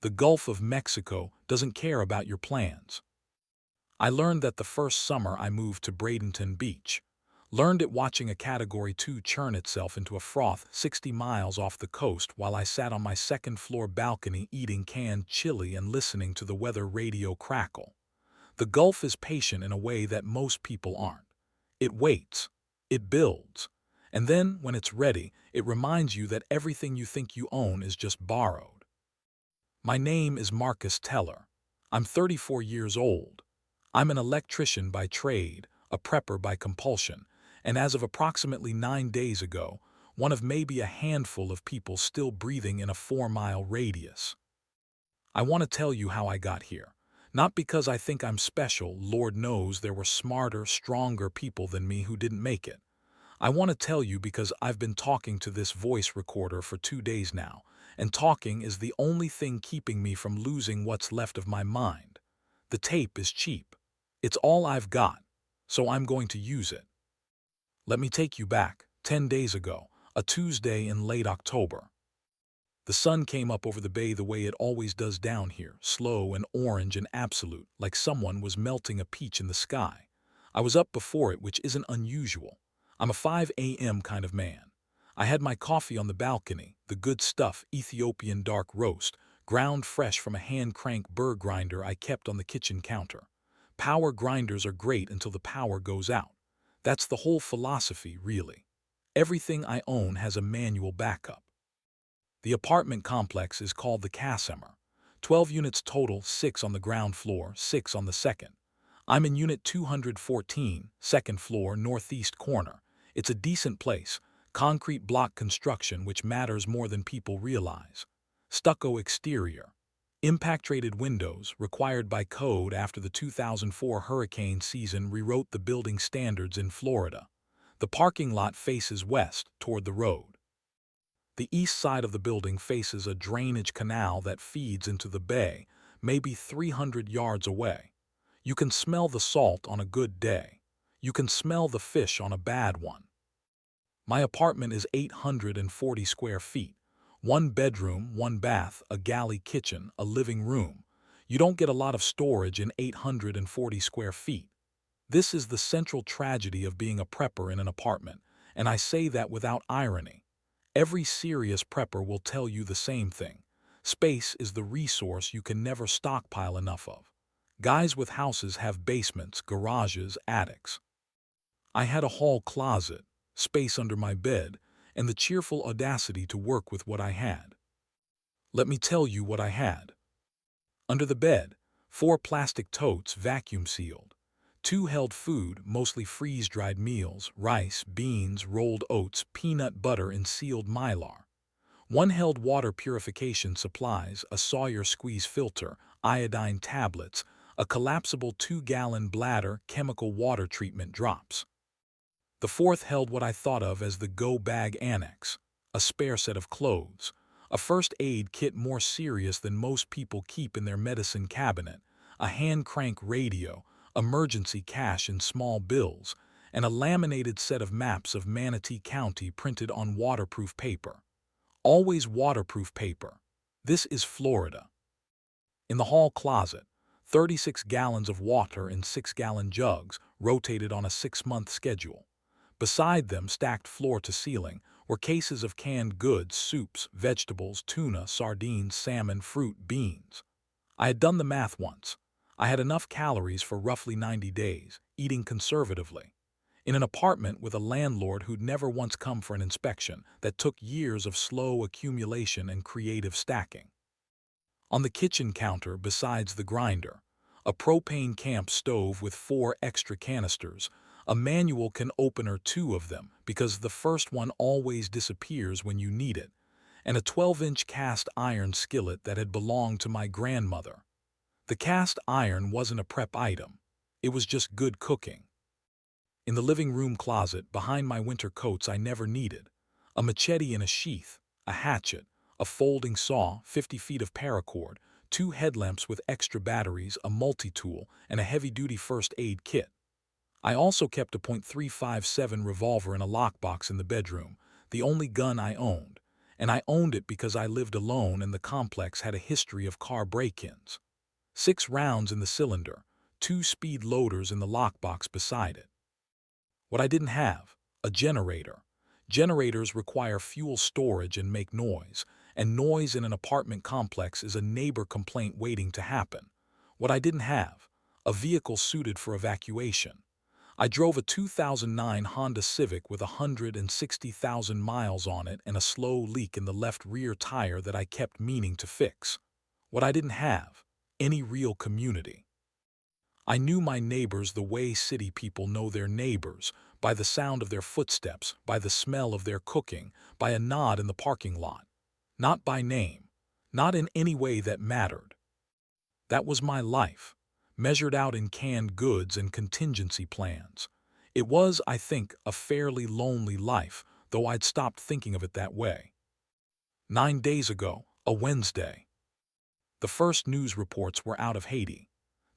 The Gulf of Mexico doesn't care about your plans. I learned that the first summer I moved to Bradenton Beach. Learned it watching a Category 2 churn itself into a froth 60 miles off the coast while I sat on my second-floor balcony eating canned chili and listening to the weather radio crackle. The Gulf is patient in a way that most people aren't. It waits. It builds. And then, when it's ready, it reminds you that everything you think you own is just borrowed. My name is Marcus Teller. I'm 34 years old. I'm an electrician by trade, a prepper by compulsion, and as of approximately 9 days ago, one of maybe a handful of people still breathing in a 4-mile radius. I want to tell you how I got here. Not because I think I'm special, Lord knows there were smarter, stronger people than me who didn't make it. I want to tell you because I've been talking to this voice recorder for 2 days now, and talking is the only thing keeping me from losing what's left of my mind. The tape is cheap. It's all I've got, so I'm going to use it. Let me take you back, 10 days ago, a Tuesday in late October. The sun came up over the bay the way it always does down here, slow and orange and absolute, like someone was melting a peach in the sky. I was up before it, which isn't unusual. I'm a 5 a.m. kind of man. I had my coffee on the balcony, the good stuff, Ethiopian dark roast, ground fresh from a hand-crank burr grinder I kept on the kitchen counter. Power grinders are great until the power goes out. That's the whole philosophy, really. Everything I own has a manual backup. The apartment complex is called the Casimir. 12 units total, 6 on the ground floor, 6 on the second. I'm in unit 214, second floor, northeast corner. It's a decent place. Concrete block construction, which matters more than people realize. Stucco exterior. Impact-rated windows, required by code after the 2004 hurricane season rewrote the building standards in Florida. The parking lot faces west, toward the road. The east side of the building faces a drainage canal that feeds into the bay, maybe 300 yards away. You can smell the salt on a good day. You can smell the fish on a bad one. My apartment is 840 square feet. 1 bedroom, 1 bath, a galley kitchen, a living room. You don't get a lot of storage in 840 square feet. This is the central tragedy of being a prepper in an apartment, and I say that without irony. Every serious prepper will tell you the same thing. Space is the resource you can never stockpile enough of. Guys with houses have basements, garages, attics. I had a hall closet, space under my bed, and the cheerful audacity to work with what I had. Let me tell you what I had. Under the bed, 4 plastic totes vacuum-sealed. 2 held food, mostly freeze-dried meals, rice, beans, rolled oats, peanut butter, and sealed mylar. 1 held water purification supplies, a Sawyer squeeze filter, iodine tablets, a collapsible 2-gallon bladder, chemical water treatment drops. The 4th held what I thought of as the Go Bag Annex, a spare set of clothes, a first aid kit more serious than most people keep in their medicine cabinet, a hand-crank radio, emergency cash in small bills, and a laminated set of maps of Manatee County printed on waterproof paper. Always waterproof paper. This is Florida. In the hall closet, 36 gallons of water in 6-gallon jugs rotated on a 6-month schedule. Beside them, stacked floor to ceiling, were cases of canned goods, soups, vegetables, tuna, sardines, salmon, fruit, beans. I had done the math once. I had enough calories for roughly 90 days, eating conservatively. In an apartment with a landlord who'd never once come for an inspection that took years of slow accumulation and creative stacking. On the kitchen counter, besides the grinder, a propane camp stove with 4 extra canisters, a manual can opener 2 of them because the first one always disappears when you need it, and a 12-inch cast iron skillet that had belonged to my grandmother. The cast iron wasn't a prep item. It was just good cooking. In the living room closet, behind my winter coats I never needed, a machete in a sheath, a hatchet, a folding saw, 50 feet of paracord, 2 headlamps with extra batteries, a multi-tool, and a heavy-duty first aid kit. I also kept a .357 revolver in a lockbox in the bedroom, the only gun I owned, and I owned it because I lived alone and the complex had a history of car break-ins. 6 rounds in the cylinder, 2 speed loaders in the lockbox beside it. What I didn't have: a generator. Generators require fuel storage and make noise, and noise in an apartment complex is a neighbor complaint waiting to happen. What I didn't have: a vehicle suited for evacuation. I drove a 2009 Honda Civic with 160,000 miles on it and a slow leak in the left rear tire that I kept meaning to fix. What I didn't have: any real community. I knew my neighbors the way city people know their neighbors, by the sound of their footsteps, by the smell of their cooking, by a nod in the parking lot. Not by name, not in any way that mattered. That was my life, measured out in canned goods and contingency plans. It was, I think, a fairly lonely life, though I'd stopped thinking of it that way. 9 days ago, a Wednesday. The first news reports were out of Haiti.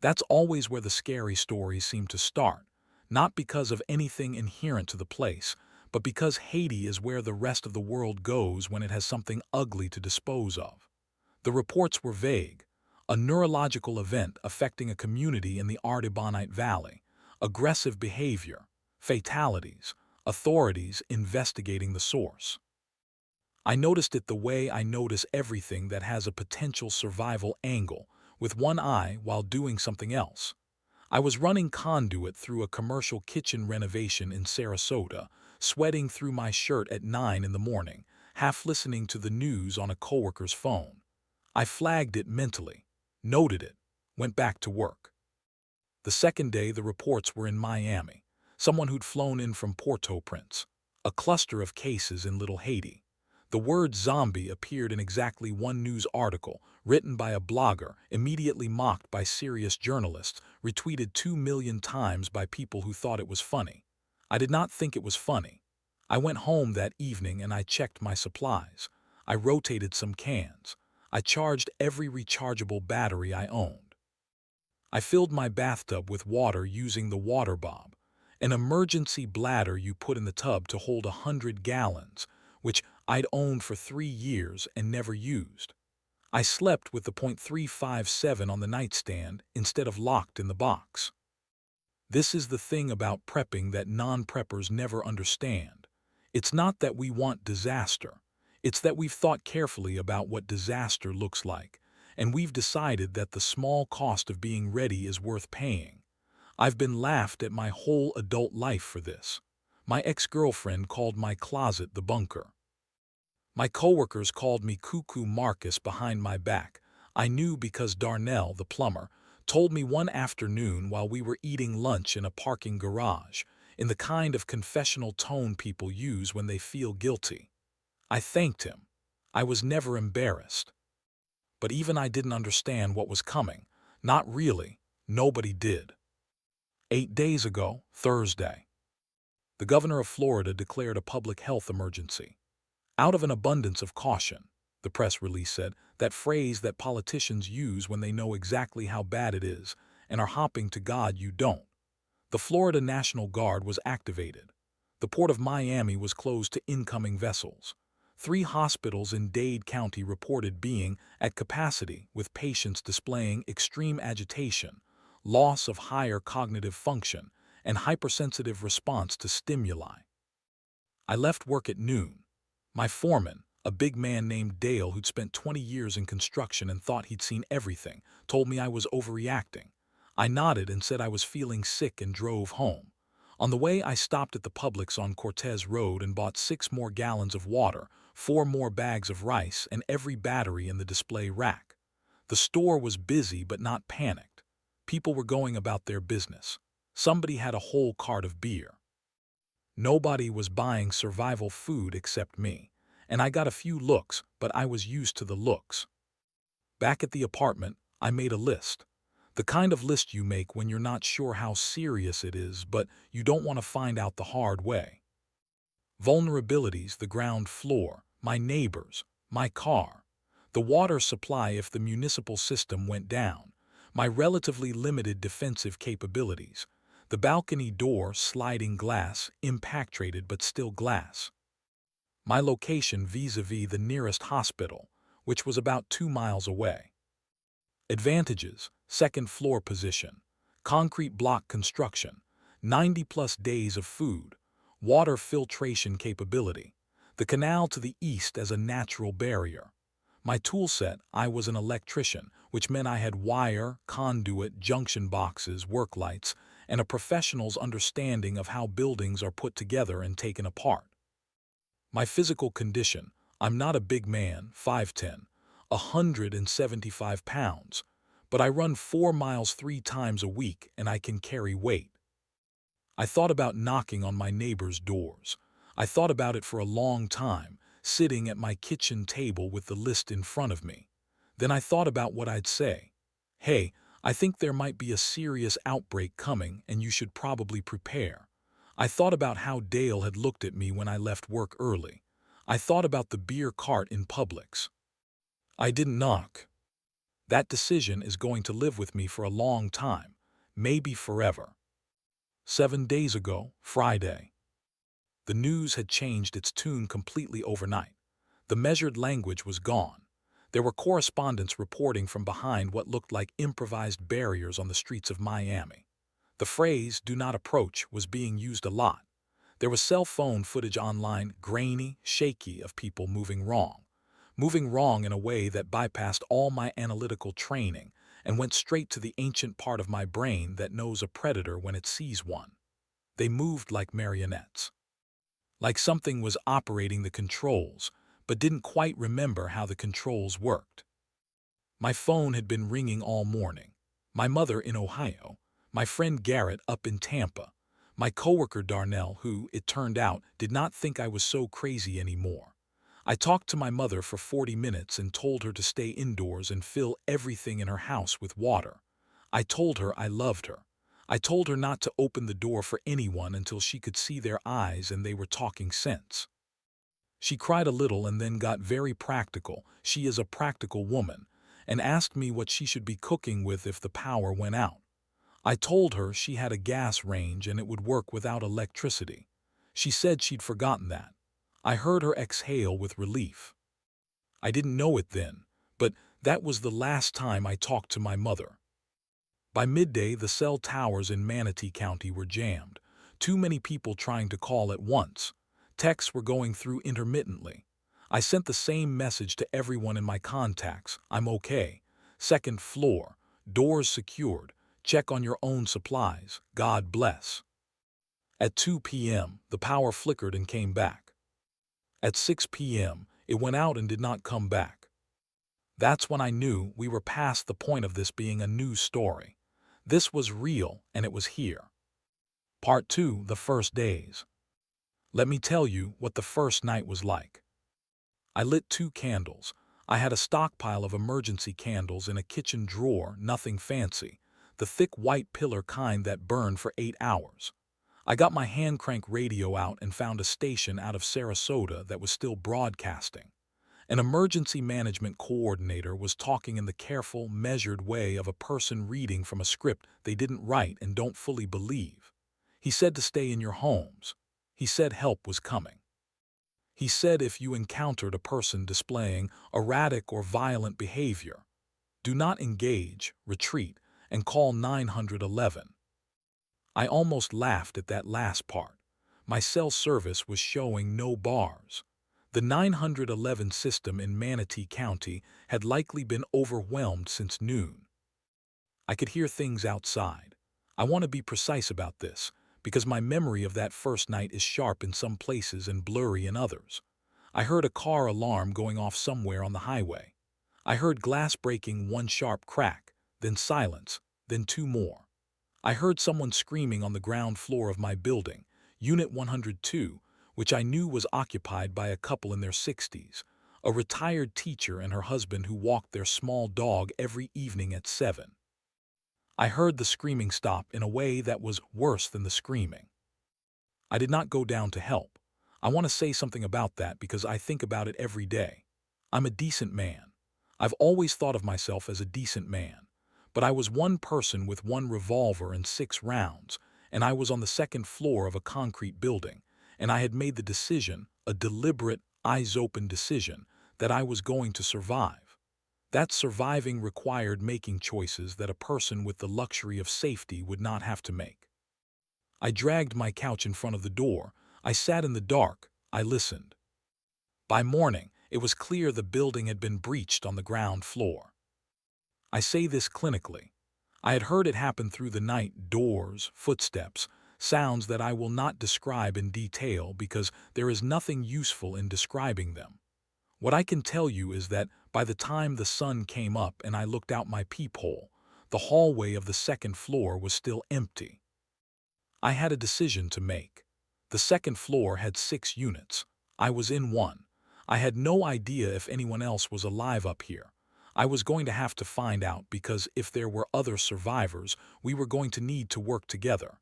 That's always where the scary stories seem to start, not because of anything inherent to the place, but because Haiti is where the rest of the world goes when it has something ugly to dispose of. The reports were vague: a neurological event affecting a community in the Artibonite Valley, aggressive behavior, fatalities, authorities investigating the source. I noticed it the way I notice everything that has a potential survival angle, with one eye while doing something else. I was running conduit through a commercial kitchen renovation in Sarasota, sweating through my shirt at 9 in the morning, half listening to the news on a coworker's phone. I flagged it mentally, noted it, went back to work. The second day the reports were in Miami, someone who'd flown in from Port-au-Prince, a cluster of cases in Little Haiti. The word zombie appeared in exactly one news article, written by a blogger, immediately mocked by serious journalists, retweeted 2 million times by people who thought it was funny. I did not think it was funny. I went home that evening and I checked my supplies. I rotated some cans. I charged every rechargeable battery I owned. I filled my bathtub with water using the water bob, an emergency bladder you put in the tub to hold 100 gallons, which I'd owned for 3 years and never used. I slept with the .357 on the nightstand instead of locked in the box. This is the thing about prepping that non-preppers never understand. It's not that we want disaster. It's that we've thought carefully about what disaster looks like, and we've decided that the small cost of being ready is worth paying. I've been laughed at my whole adult life for this. My ex-girlfriend called my closet the bunker. My coworkers called me Cuckoo Marcus behind my back. I knew because Darnell, the plumber, told me one afternoon while we were eating lunch in a parking garage, in the kind of confessional tone people use when they feel guilty. I thanked him. I was never embarrassed. But even I didn't understand what was coming. Not really. Nobody did. 8 days ago, Thursday, the governor of Florida declared a public health emergency. Out of an abundance of caution, the press release said, that phrase that politicians use when they know exactly how bad it is and are hopping to God you don't. The Florida National Guard was activated. The port of Miami was closed to incoming vessels. 3 hospitals in Dade County reported being at capacity, with patients displaying extreme agitation, loss of higher cognitive function, and hypersensitive response to stimuli. I left work at noon. My foreman, a big man named Dale who'd spent 20 years in construction and thought he'd seen everything, told me I was overreacting. I nodded and said I was feeling sick and drove home. On the way, I stopped at the Publix on Cortez Road and bought 6 more gallons of water, 4 more bags of rice, and every battery in the display rack. The store was busy but not panicked. People were going about their business. Somebody had a whole cart of beer. Nobody was buying survival food except me, and I got a few looks, but I was used to the looks. Back at the apartment, I made a list. The kind of list you make when you're not sure how serious it is, but you don't want to find out the hard way. Vulnerabilities: the ground floor, my neighbors, my car, the water supply if the municipal system went down, my relatively limited defensive capabilities, the balcony door, sliding glass, impact-rated but still glass. my location vis-a-vis the nearest hospital, which was about 2 miles away. Advantages: second floor position, concrete block construction, 90-plus days of food, water filtration capability, the canal to the east as a natural barrier. My toolset: I was an electrician, which meant I had wire, conduit, junction boxes, work lights, and a professional's understanding of how buildings are put together and taken apart. My physical condition: I'm not a big man, 5'10", 175 pounds, but I run 4 miles 3 times a week and I can carry weight. I thought about knocking on my neighbors' doors. I thought about it for a long time, sitting at my kitchen table with the list in front of me. Then I thought about what I'd say. Hey, I think there might be a serious outbreak coming and you should probably prepare. I thought about how Dale had looked at me when I left work early. I thought about the beer cart in Publix. I didn't knock. That decision is going to live with me for a long time, maybe forever. 7 days ago, Friday. The news had changed its tune completely overnight. The measured language was gone. There were correspondents reporting from behind what looked like improvised barriers on the streets of Miami. The phrase, "do not approach," was being used a lot. There was cell phone footage online, grainy, shaky, of people moving wrong. Moving wrong in a way that bypassed all my analytical training and went straight to the ancient part of my brain that knows a predator when it sees one. They moved like marionettes. Like something was operating the controls, but didn't quite remember how the controls worked. My phone had been ringing all morning. My mother in Ohio, my friend Garrett up in Tampa, my coworker Darnell, who, it turned out, did not think I was so crazy anymore. I talked to my mother for 40 minutes and told her to stay indoors and fill everything in her house with water. I told her I loved her. I told her not to open the door for anyone until she could see their eyes and they were talking sense. She cried a little and then got very practical. She is a practical woman, and asked me what she should be cooking with if the power went out. I told her she had a gas range and it would work without electricity. She said she'd forgotten that. I heard her exhale with relief. I didn't know it then, but that was the last time I talked to my mother. By midday, the cell towers in Manatee County were jammed. Too many people trying to call at once. Texts were going through intermittently. I sent the same message to everyone in my contacts: I'm okay. Second floor. Doors secured. Check on your own supplies. God bless. At 2 p.m., the power flickered and came back. At 6 p.m., it went out and did not come back. That's when I knew we were past the point of this being a news story. This was real, and it was here. Part 2, the first days. Let me tell you what the first night was like. I lit 2 candles. I had a stockpile of emergency candles in a kitchen drawer, nothing fancy, the thick white pillar kind that burned for 8 hours. I got my hand crank radio out and found a station out of Sarasota that was still broadcasting. An emergency management coordinator was talking in the careful, measured way of a person reading from a script they didn't write and don't fully believe. He said to stay in your homes. He said help was coming. He said if you encountered a person displaying erratic or violent behavior, do not engage, retreat, and call 911. I almost laughed at that last part. My cell service was showing no bars. The 911 system in Manatee County had likely been overwhelmed since noon. I could hear things outside. I want to be precise about this, because my memory of that first night is sharp in some places and blurry in others. I heard a car alarm going off somewhere on the highway. I heard glass breaking, one sharp crack, then silence, then 2 more. I heard someone screaming on the ground floor of my building, Unit 102, which I knew was occupied by a couple in their 60s, a retired teacher and her husband who walked their small dog every evening at 7. I heard the screaming stop in a way that was worse than the screaming. I did not go down to help. I want to say something about that because I think about it every day. I'm a decent man. I've always thought of myself as a decent man. But I was one person with 1 revolver and 6 rounds, and I was on the 2nd floor of a concrete building, and I had made the decision, a deliberate, eyes-open decision that I was going to survive. That surviving required making choices that a person with the luxury of safety would not have to make. I dragged my couch in front of the door. I sat in the dark. I listened. By morning, it was clear the building had been breached on the ground floor. I say this clinically. I had heard it happen through the night: doors, footsteps, sounds that I will not describe in detail because there is nothing useful in describing them. What I can tell you is that by the time the sun came up and I looked out my peephole, the hallway of the second floor was still empty. I had a decision to make. The second floor had 6 units. I was in one. I had no idea if anyone else was alive up here. I was going to have to find out because if there were other survivors, we were going to need to work together.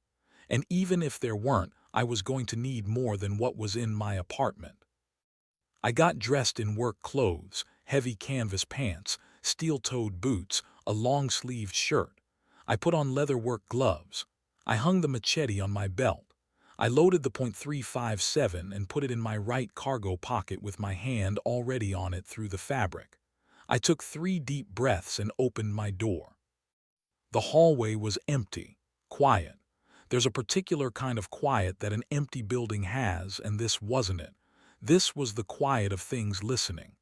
And even if there weren't, I was going to need more than what was in my apartment. I got dressed in work clothes, heavy canvas pants, steel-toed boots, a long-sleeved shirt. I put on leather work gloves. I hung the machete on my belt. I loaded the .357 and put it in my right cargo pocket with my hand already on it through the fabric. I took 3 deep breaths and opened my door. The hallway was empty, quiet. There's a particular kind of quiet that an empty building has, and this wasn't it. This was the quiet of things listening.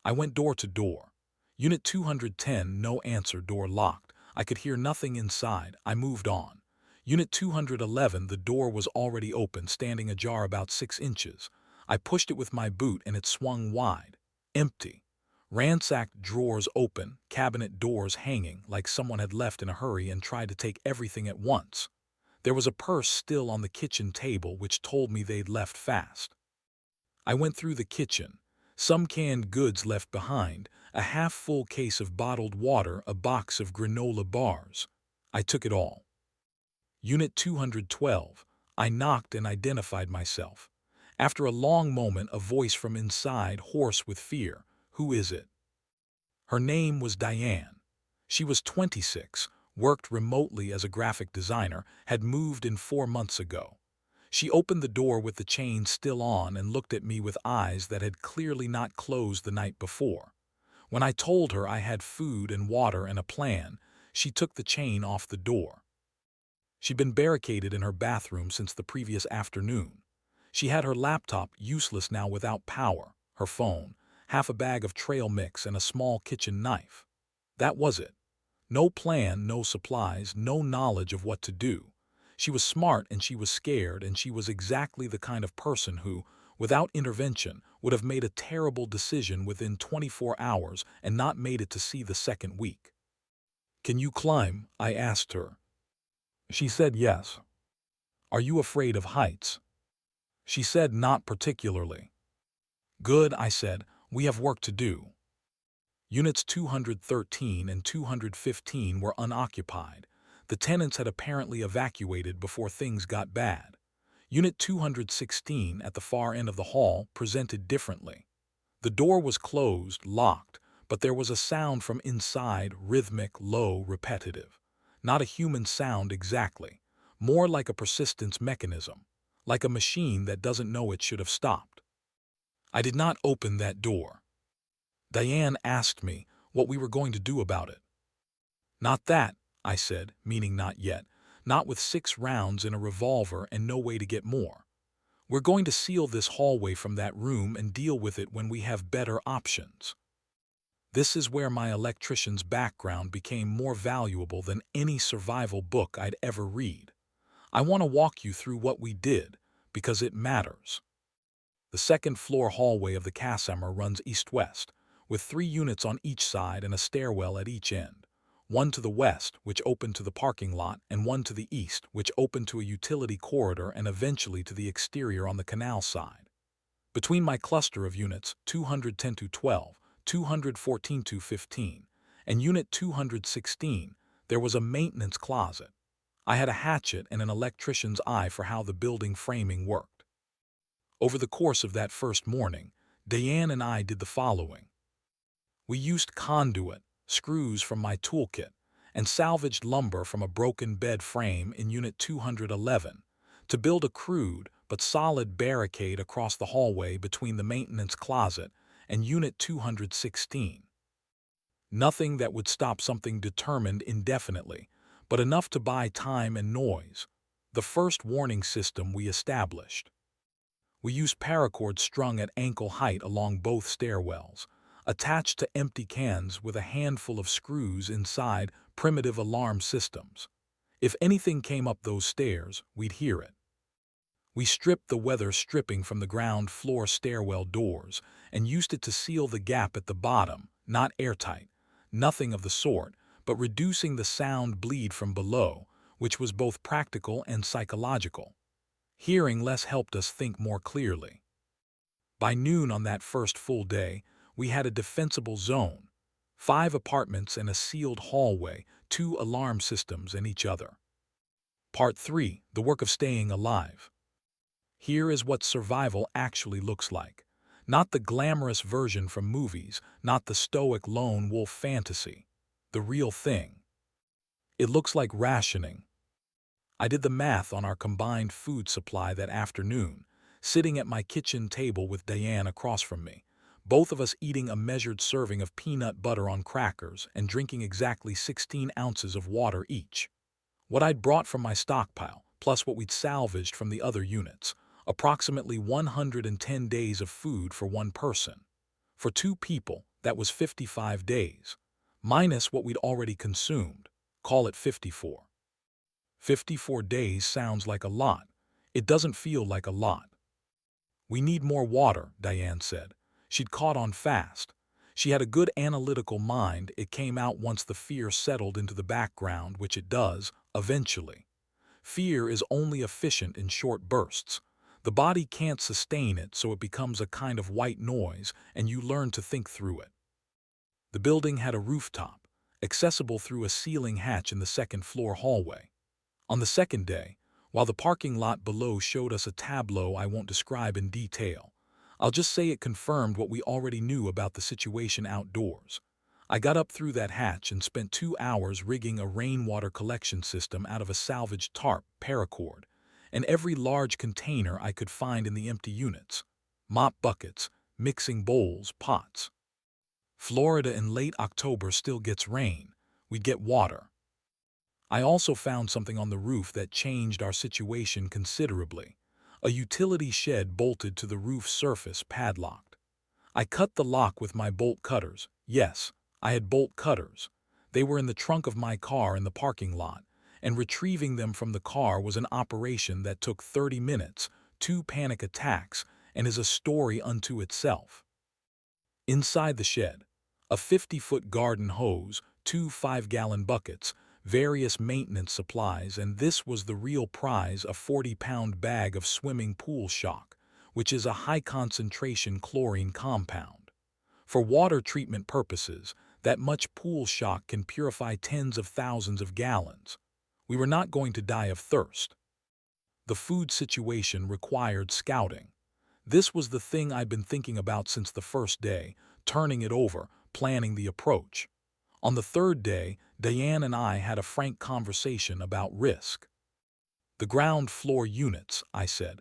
I went door to door. Unit 210, no answer, door locked. I could hear nothing inside. I moved on. Unit 211, the door was already open, standing ajar about 6 inches. I pushed it with my boot and it swung wide. Empty. Ransacked drawers open, cabinet doors hanging, like someone had left in a hurry and tried to take everything at once. There was a purse still on the kitchen table which told me they'd left fast. I went through the kitchen. Some canned goods left behind, a half-full case of bottled water, a box of granola bars. I took it all. Unit 212. I knocked and identified myself. After a long moment, a voice from inside, hoarse with fear. Who is it? Her name was Diane. She was 26, worked remotely as a graphic designer, had moved in 4 months ago. She opened the door with the chain still on and looked at me with eyes that had clearly not closed the night before. When I told her I had food and water and a plan, she took the chain off the door. She'd been barricaded in her bathroom since the previous afternoon. She had her laptop, useless now without power, her phone, half a bag of trail mix, and a small kitchen knife. That was it. No plan, no supplies, no knowledge of what to do. She was smart and she was scared, and she was exactly the kind of person who, without intervention, would have made a terrible decision within 24 hours and not made it to see the second week. "Can you climb?" I asked her. She said yes. "Are you afraid of heights?" She said not particularly. "Good," I said. "We have work to do." Units 213 and 215 were unoccupied. The tenants had apparently evacuated before things got bad. Unit 216, at the far end of the hall, presented differently. The door was closed, locked, but there was a sound from inside, rhythmic, low, repetitive. Not a human sound exactly, more like a persistence mechanism, like a machine that doesn't know it should have stopped. I did not open that door. Diane asked me what we were going to do about it. "Not that," I said, meaning not yet, not with 6 rounds in a revolver and no way to get more. "We're going to seal this hallway from that room and deal with it when we have better options." This is where my electrician's background became more valuable than any survival book I'd ever read. I want to walk you through what we did, because it matters. The second floor hallway of the casemate runs east-west, with 3 units on each side and a stairwell at each end. One to the west, which opened to the parking lot, and one to the east, which opened to a utility corridor and eventually to the exterior on the canal side. Between my cluster of units, 210-12, 214-15, and Unit 216, there was a maintenance closet. I had a hatchet and an electrician's eye for how the building framing worked. Over the course of that first morning, Diane and I did the following. We used conduit, screws from my toolkit, and salvaged lumber from a broken bed frame in Unit 211 to build a crude, but solid barricade across the hallway between the maintenance closet and Unit 216. Nothing that would stop something determined indefinitely, but enough to buy time and noise. The first warning system we established. We used paracord strung at ankle height along both stairwells, attached to empty cans with a handful of screws inside primitive alarm systems. If anything came up those stairs, we'd hear it. We stripped the weather stripping from the ground floor stairwell doors and used it to seal the gap at the bottom, not airtight, nothing of the sort, but reducing the sound bleed from below, which was both practical and psychological. Hearing less helped us think more clearly. By noon on that first full day, we had a defensible zone, 5 apartments and a sealed hallway, 2 alarm systems and each other. Part 3, the work of staying alive. Here is what survival actually looks like. Not the glamorous version from movies, not the stoic lone wolf fantasy. The real thing. It looks like rationing. I did the math on our combined food supply that afternoon, sitting at my kitchen table with Diane across from me, both of us eating a measured serving of peanut butter on crackers and drinking exactly 16 ounces of water each. What I'd brought from my stockpile, plus what we'd salvaged from the other units, approximately 110 days of food for one person. For 2 people, that was 55 days, minus what we'd already consumed, call it 54. 54 days sounds like a lot. It doesn't feel like a lot. We need more water, Diane said. She'd caught on fast. She had a good analytical mind. It came out once the fear settled into the background, which it does, eventually. Fear is only efficient in short bursts. The body can't sustain it, so it becomes a kind of white noise, and you learn to think through it. The building had a rooftop, accessible through a ceiling hatch in the second-floor hallway. On the second day, while the parking lot below showed us a tableau I won't describe in detail, I'll just say it confirmed what we already knew about the situation outdoors. I got up through that hatch and spent 2 hours rigging a rainwater collection system out of a salvaged tarp, paracord, and every large container I could find in the empty units. Mop buckets, mixing bowls, pots. Florida in late October still gets rain. We'd get water. I also found something on the roof that changed our situation considerably. A utility shed bolted to the roof surface, padlocked. I cut the lock with my bolt cutters. Yes, I had bolt cutters. They were in the trunk of my car in the parking lot, and retrieving them from the car was an operation that took 30 minutes, 2 panic attacks, and is a story unto itself. Inside the shed, a 50-foot garden hose, 2 5-gallon buckets, various maintenance supplies, and this was the real prize, a 40-pound bag of swimming pool shock, which is a high-concentration chlorine compound. For water treatment purposes, that much pool shock can purify tens of thousands of gallons. We were not going to die of thirst. The food situation required scouting. This was the thing I'd been thinking about since the first day, turning it over, planning the approach. On the third day, Diane and I had a frank conversation about risk. The ground floor units, I said.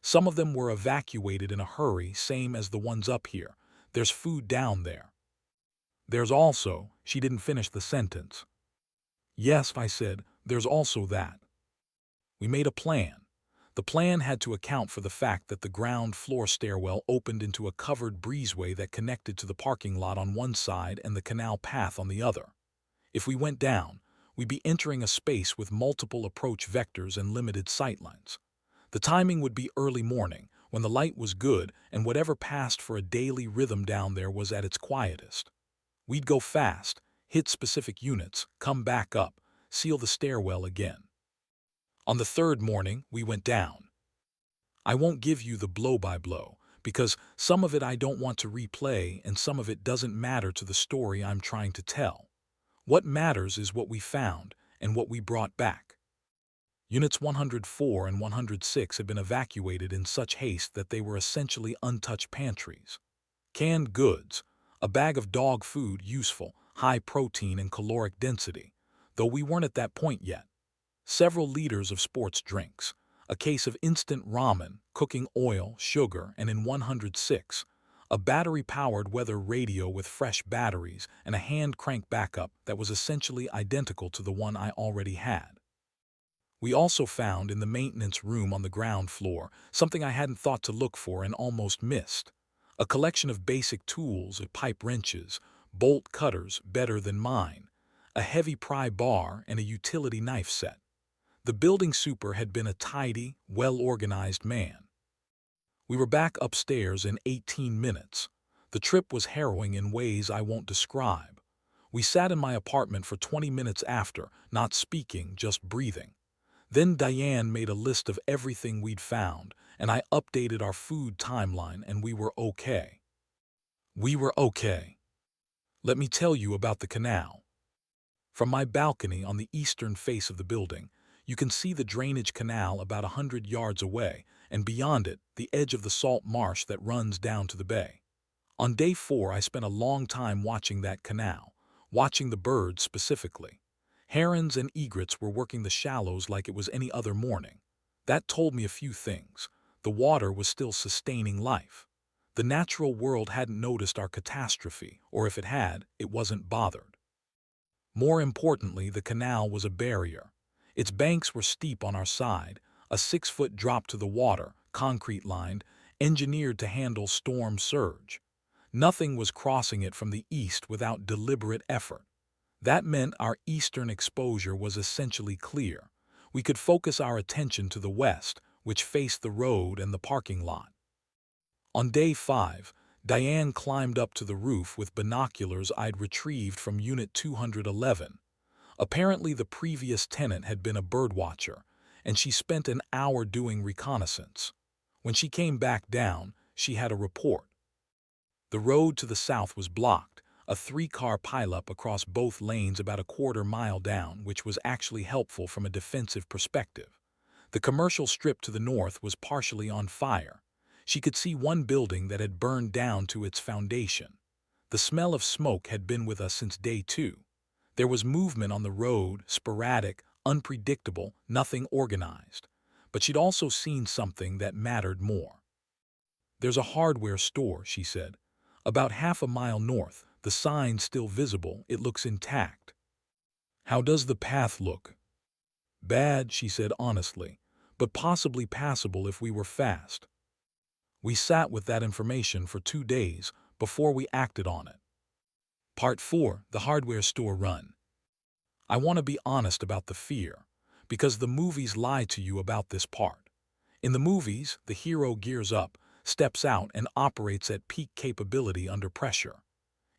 Some of them were evacuated in a hurry, same as the ones up here. There's food down there. There's also, she didn't finish the sentence. Yes, I said, there's also that. We made a plan. The plan had to account for the fact that the ground floor stairwell opened into a covered breezeway that connected to the parking lot on one side and the canal path on the other. If we went down, we'd be entering a space with multiple approach vectors and limited sightlines. The timing would be early morning, when the light was good and whatever passed for a daily rhythm down there was at its quietest. We'd go fast, hit specific units, come back up, seal the stairwell again. On the third morning, we went down. I won't give you the blow-by-blow, because some of it I don't want to replay and some of it doesn't matter to the story I'm trying to tell. What matters is what we found and what we brought back. Units 104 and 106 had been evacuated in such haste that they were essentially untouched pantries. Canned goods, a bag of dog food useful, high protein and caloric density, though we weren't at that point yet. Several liters of sports drinks, a case of instant ramen, cooking oil, sugar, and in 106, a battery-powered weather radio with fresh batteries and a hand-crank backup that was essentially identical to the one I already had. We also found in the maintenance room on the ground floor something I hadn't thought to look for and almost missed. A collection of basic tools, pipe wrenches, bolt cutters better than mine, a heavy pry bar, and a utility knife set. The building super had been a tidy, well-organized man. We were back upstairs in 18 minutes. The trip was harrowing in ways I won't describe. We sat in my apartment for 20 minutes after, not speaking, just breathing. Then Diane made a list of everything we'd found, and I updated our food timeline, and we were okay. We were okay. Let me tell you about the canal. From my balcony on the eastern face of the building, you can see the drainage canal about 100 yards away, and beyond it, the edge of the salt marsh that runs down to the bay. On day 4, I spent a long time watching that canal, watching the birds specifically. Herons and egrets were working the shallows like it was any other morning. That told me a few things. The water was still sustaining life. The natural world hadn't noticed our catastrophe, or if it had, it wasn't bothered. More importantly, the canal was a barrier. Its banks were steep on our side, a 6-foot drop to the water, concrete-lined, engineered to handle storm surge. Nothing was crossing it from the east without deliberate effort. That meant our eastern exposure was essentially clear. We could focus our attention to the west, which faced the road and the parking lot. On day 5, Diane climbed up to the roof with binoculars I'd retrieved from Unit 211. Apparently the previous tenant had been a birdwatcher, and she spent an hour doing reconnaissance. When she came back down, she had a report. The road to the south was blocked, a 3-car pileup across both lanes about a quarter-mile down, which was actually helpful from a defensive perspective. The commercial strip to the north was partially on fire. She could see one building that had burned down to its foundation. The smell of smoke had been with us since day 2. There was movement on the road, sporadic, unpredictable, nothing organized. But she'd also seen something that mattered more. "There's a hardware store," she said. "About half a mile north, the sign still visible, it looks intact." "How does the path look?" "Bad," she said honestly, "but possibly passable if we were fast." We sat with that information for 2 days before we acted on it. Part 4, the hardware store run. I want to be honest about the fear, because the movies lie to you about this part. In the movies, the hero gears up, steps out, and operates at peak capability under pressure.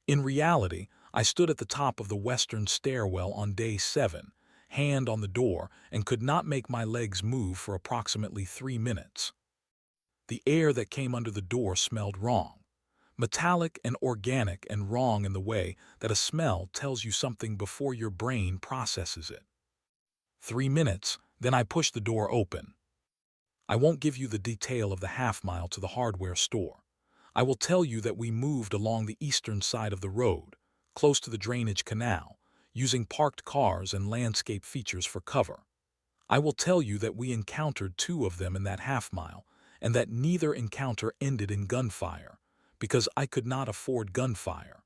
In reality, I stood at the top of the western stairwell on day 7, hand on the door, and could not make my legs move for approximately 3 minutes. The air that came under the door smelled wrong. Metallic and organic, and wrong in the way that a smell tells you something before your brain processes it. 3 minutes, then I pushed the door open. I won't give you the detail of the half-mile to the hardware store. I will tell you that we moved along the eastern side of the road, close to the drainage canal, using parked cars and landscape features for cover. I will tell you that we encountered 2 of them in that half-mile, and that neither encounter ended in gunfire, because I could not afford gunfire.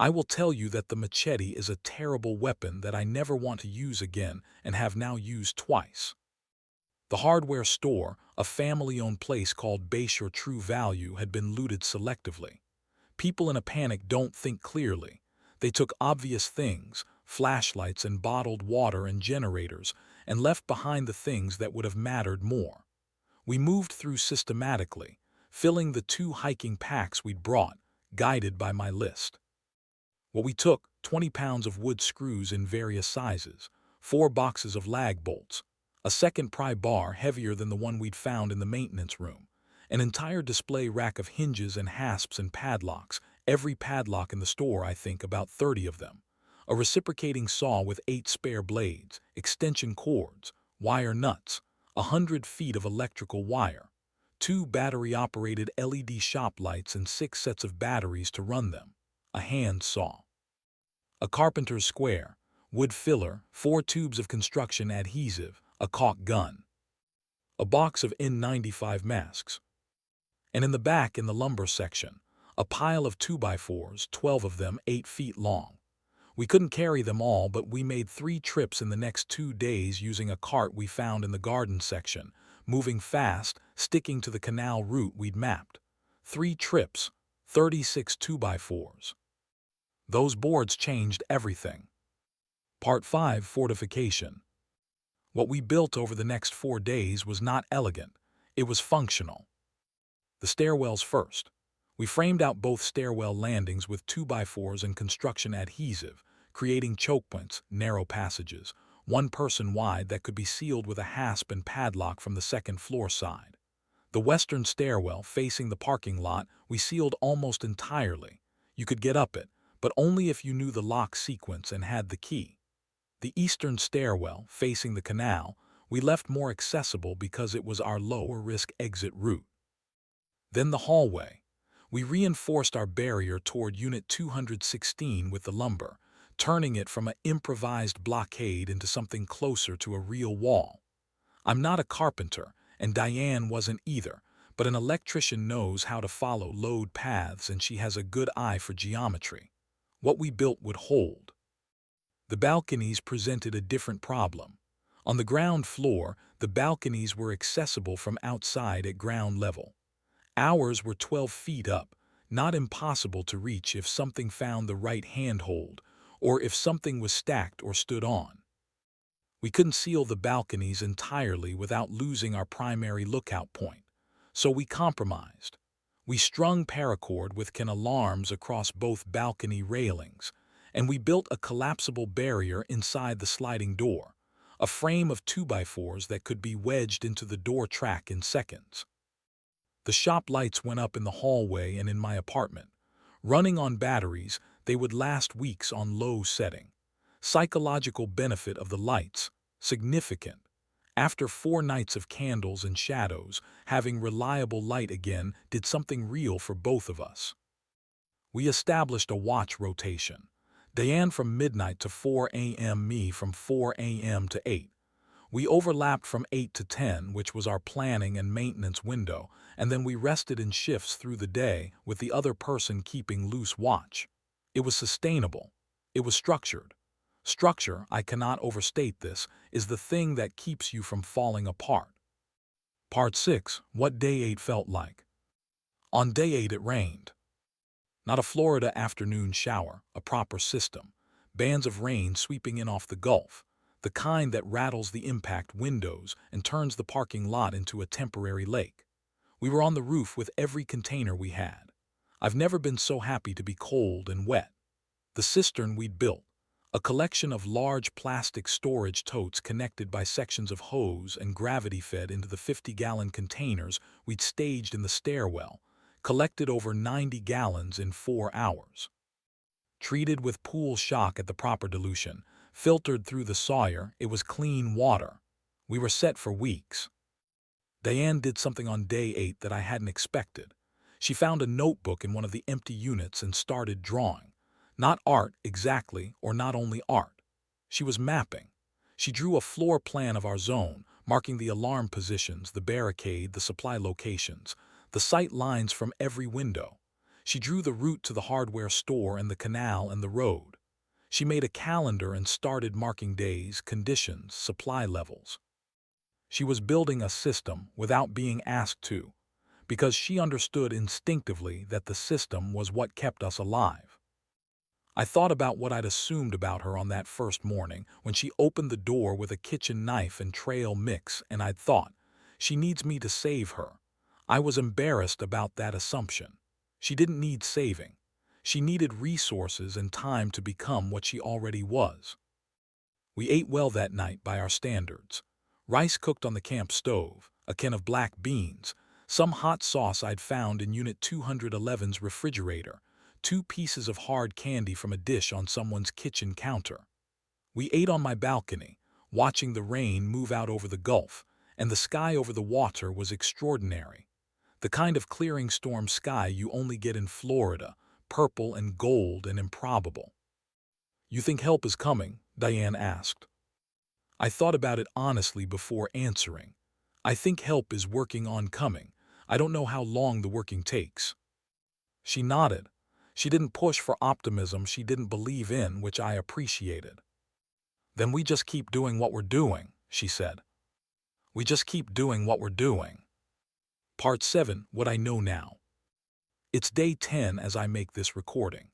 I will tell you that the machete is a terrible weapon that I never want to use again and have now used twice. The hardware store, a family-owned place called Base or True Value, had been looted selectively. People in a panic don't think clearly. They took obvious things, flashlights and bottled water and generators, and left behind the things that would have mattered more. We moved through systematically, filling the 2 hiking packs we'd brought, guided by my list. What we took: 20 pounds of wood screws in various sizes, 4 boxes of lag bolts, a second pry bar heavier than the one we'd found in the maintenance room, an entire display rack of hinges and hasps and padlocks, every padlock in the store, I think about 30 of them, a reciprocating saw with 8 spare blades, extension cords, wire nuts, 100 feet of electrical wire, 2 battery-operated LED shop lights and 6 sets of batteries to run them, a hand saw, a carpenter's square, wood filler, 4 tubes of construction adhesive, a caulk gun. a box of N95 masks. And in the back, in the lumber section, a pile of 2x4s, 12 of them 8 feet long. We couldn't carry them all, but we made 3 trips in the next 2 days using a cart we found in the garden section, moving fast, sticking to the canal route we'd mapped. 3 trips, 36 2x4s. Those boards changed everything. Part 5, Fortification. What we built over the next 4 days was not elegant, it was functional. The stairwells first. We framed out both stairwell landings with 2x4s and construction adhesive, creating choke points, narrow passages, 1 person wide that could be sealed with a hasp and padlock from the second floor side. The western stairwell facing the parking lot we sealed almost entirely. You could get up it, but only if you knew the lock sequence and had the key. The eastern stairwell facing the canal we left more accessible because it was our lower-risk exit route. Then the hallway. We reinforced our barrier toward Unit 216 with the lumber, turning it from an improvised blockade into something closer to a real wall. I'm not a carpenter, and Diane wasn't either, but an electrician knows how to follow load paths and she has a good eye for geometry. What we built would hold. The balconies presented a different problem. On the ground floor, the balconies were accessible from outside at ground level. Ours were 12 feet up, not impossible to reach if something found the right handhold, or if something was stacked or stood on. We couldn't seal the balconies entirely without losing our primary lookout point, so we compromised. We strung paracord with alarms across both balcony railings, and we built a collapsible barrier inside the sliding door, a frame of 2x4s that could be wedged into the door track in seconds. The shop lights went up in the hallway and in my apartment. Running on batteries, they would last weeks on low setting. Psychological benefit of the lights, significant. After 4 nights of candles and shadows, having reliable light again did something real for both of us. We established a watch rotation. Diane from midnight to 4 a.m., me from 4 a.m. to 8. We overlapped from 8 to 10, which was our planning and maintenance window, and then we rested in shifts through the day with the other person keeping loose watch. It was sustainable. It was structured. Structure, I cannot overstate this, is the thing that keeps you from falling apart. Part 6, What Day 8 Felt Like. On day 8 it rained. Not a Florida afternoon shower, a proper system. Bands of rain sweeping in off the Gulf. The kind that rattles the impact windows and turns the parking lot into a temporary lake. We were on the roof with every container we had. I've never been so happy to be cold and wet. The cistern we'd built, a collection of large plastic storage totes connected by sections of hose and gravity-fed into the 50-gallon containers we'd staged in the stairwell, collected over 90 gallons in 4 hours. Treated with pool shock at the proper dilution, filtered through the Sawyer, it was clean water. We were set for weeks. Diane did something on day 8 that I hadn't expected. She found a notebook in one of the empty units and started drawing. Not art exactly, or not only art. She was mapping. She drew a floor plan of our zone, marking the alarm positions, the barricade, the supply locations, the sight lines from every window. She drew the route to the hardware store and the canal and the road. She made a calendar and started marking days, conditions, supply levels. She was building a system without being asked to, because she understood instinctively that the system was what kept us alive. I thought about what I'd assumed about her on that first morning when she opened the door with a kitchen knife and trail mix, and I'd thought, she needs me to save her. I was embarrassed about that assumption. She didn't need saving. She needed resources and time to become what she already was. We ate well that night by our standards. Rice cooked on the camp stove, a can of black beans, some hot sauce I'd found in Unit 211's refrigerator, 2 pieces of hard candy from a dish on someone's kitchen counter. We ate on my balcony, watching the rain move out over the Gulf, and the sky over the water was extraordinary. The kind of clearing storm sky you only get in Florida, purple and gold and improbable. "You think help is coming?" Diane asked. I thought about it honestly before answering. I think help is working on coming. I don't know how long the working takes." She nodded. She didn't push for optimism she didn't believe in, which I appreciated. "Then we just keep doing what we're doing," she said. "We just keep doing what we're doing." Part 7, What I Know Now. It's day 10 as I make this recording.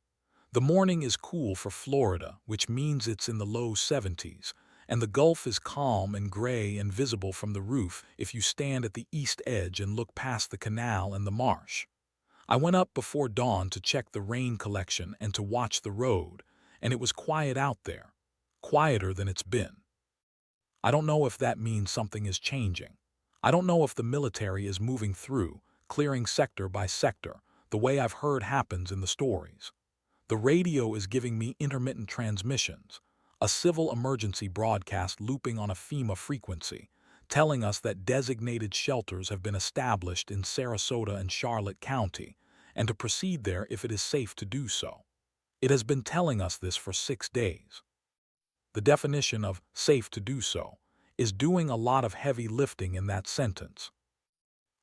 The morning is cool for Florida, which means it's in the low 70s, and the Gulf is calm and gray and visible from the roof if you stand at the east edge and look past the canal and the marsh. I went up before dawn to check the rain collection and to watch the road, and it was quiet out there, quieter than it's been. I don't know if that means something is changing. I don't know if the military is moving through, clearing sector by sector, the way I've heard happens in the stories. The radio is giving me intermittent transmissions, a civil emergency broadcast looping on a FEMA frequency, telling us that designated shelters have been established in Sarasota and Charlotte County, and to proceed there if it is safe to do so. It has been telling us this for 6 days. The definition of safe to do so is doing a lot of heavy lifting in that sentence.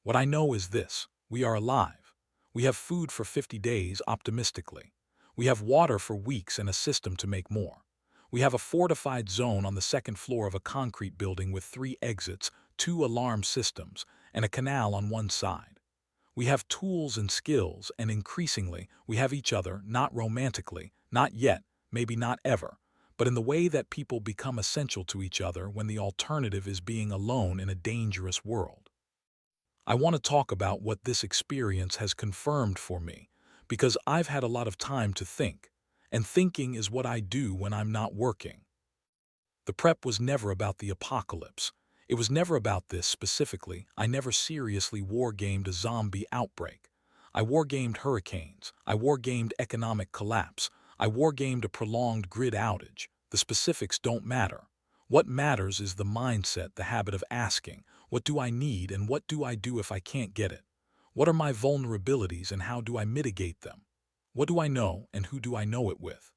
What I know is this: we are alive. We have food for 50 days optimistically. We have water for weeks and a system to make more. We have a fortified zone on the second floor of a concrete building with 3 exits, 2 alarm systems, and a canal on one side. We have tools and skills, and increasingly, we have each other, not romantically, not yet, maybe not ever, but in the way that people become essential to each other when the alternative is being alone in a dangerous world. I want to talk about what this experience has confirmed for me, because I've had a lot of time to think, and thinking is what I do when I'm not working. The prep was never about the apocalypse. It was never about this specifically. I never seriously wargamed a zombie outbreak. I wargamed hurricanes. I wargamed economic collapse. I wargamed a prolonged grid outage. The specifics don't matter. What matters is the mindset, the habit of asking, what do I need and what do I do if I can't get it? What are my vulnerabilities and how do I mitigate them? What do I know and who do I know it with?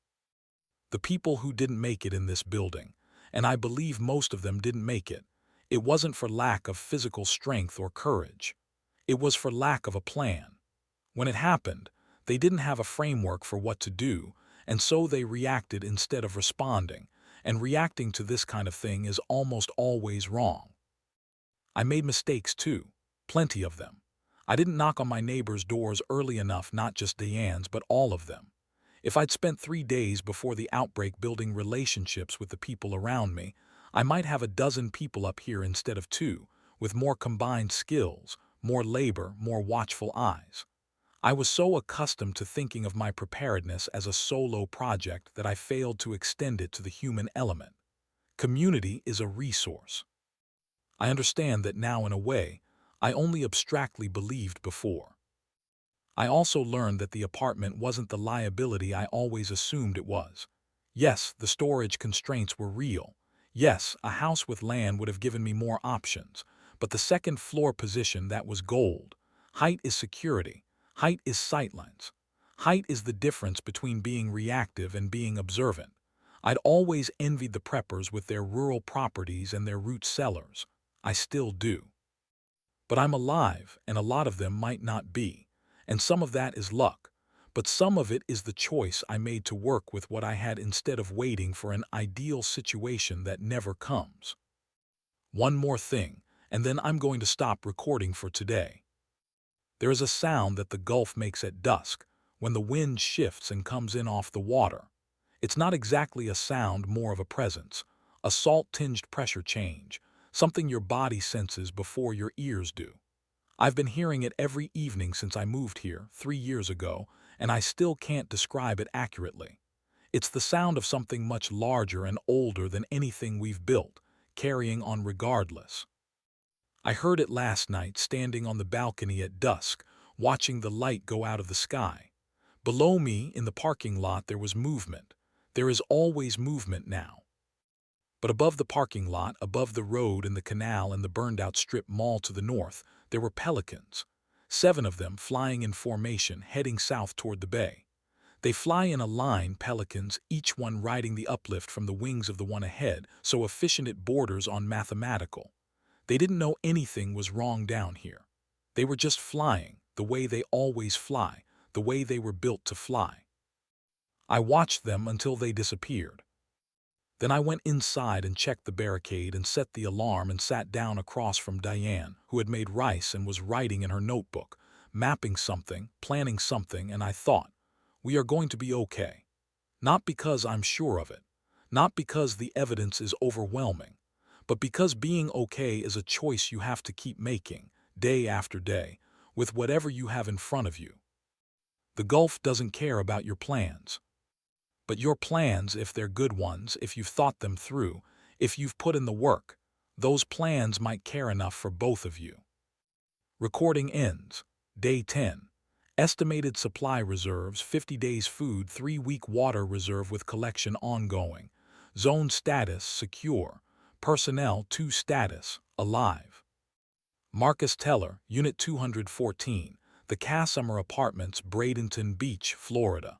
The people who didn't make it in this building, and I believe most of them didn't make it, it wasn't for lack of physical strength or courage. It was for lack of a plan. When it happened, they didn't have a framework for what to do, and so they reacted instead of responding, and reacting to this kind of thing is almost always wrong. I made mistakes too, plenty of them. I didn't knock on my neighbors' doors early enough, not just Diane's, but all of them. If I'd spent 3 days before the outbreak building relationships with the people around me, I might have a dozen people up here instead of 2, with more combined skills, more labor, more watchful eyes. I was so accustomed to thinking of my preparedness as a solo project that I failed to extend it to the human element. Community is a resource. I understand that now in a way I only abstractly believed before. I also learned that the apartment wasn't the liability I always assumed it was. Yes, the storage constraints were real. Yes, a house with land would have given me more options, but the second floor position, that was gold. Height is security. Height is sightlines. Height is the difference between being reactive and being observant. I'd always envied the preppers with their rural properties and their root cellars. I still do. But I'm alive, and a lot of them might not be. And some of that is luck, but some of it is the choice I made to work with what I had instead of waiting for an ideal situation that never comes. One more thing, and then I'm going to stop recording for today. There is a sound that the Gulf makes at dusk, when the wind shifts and comes in off the water. It's not exactly a sound, more of a presence, a salt-tinged pressure change, something your body senses before your ears do. I've been hearing it every evening since I moved here 3 years ago, and I still can't describe it accurately. It's the sound of something much larger and older than anything we've built, carrying on regardless. I heard it last night standing on the balcony at dusk, watching the light go out of the sky. Below me, in the parking lot, there was movement. There is always movement now. But above the parking lot, above the road and the canal and the burned-out strip mall to the north, there were pelicans. 7 of them flying in formation, heading south toward the bay. They fly in a line, pelicans, each one riding the uplift from the wings of the one ahead, so efficient it borders on mathematical. They didn't know anything was wrong down here. They were just flying, the way they always fly, the way they were built to fly. I watched them until they disappeared. Then I went inside and checked the barricade and set the alarm and sat down across from Diane, who had made rice and was writing in her notebook, mapping something, planning something, and I thought, we are going to be okay. Not because I'm sure of it, not because the evidence is overwhelming, but because being okay is a choice you have to keep making, day after day, with whatever you have in front of you. The Gulf doesn't care about your plans. But your plans, if they're good ones, if you've thought them through, if you've put in the work, those plans might care enough for both of you. Recording ends. Day 10. Estimated supply reserves, 50 days food, 3-week water reserve with collection ongoing. Zone status, secure. Personnel 2 status, alive. Marcus Teller, Unit 214, The Casimir Apartments, Bradenton Beach, Florida.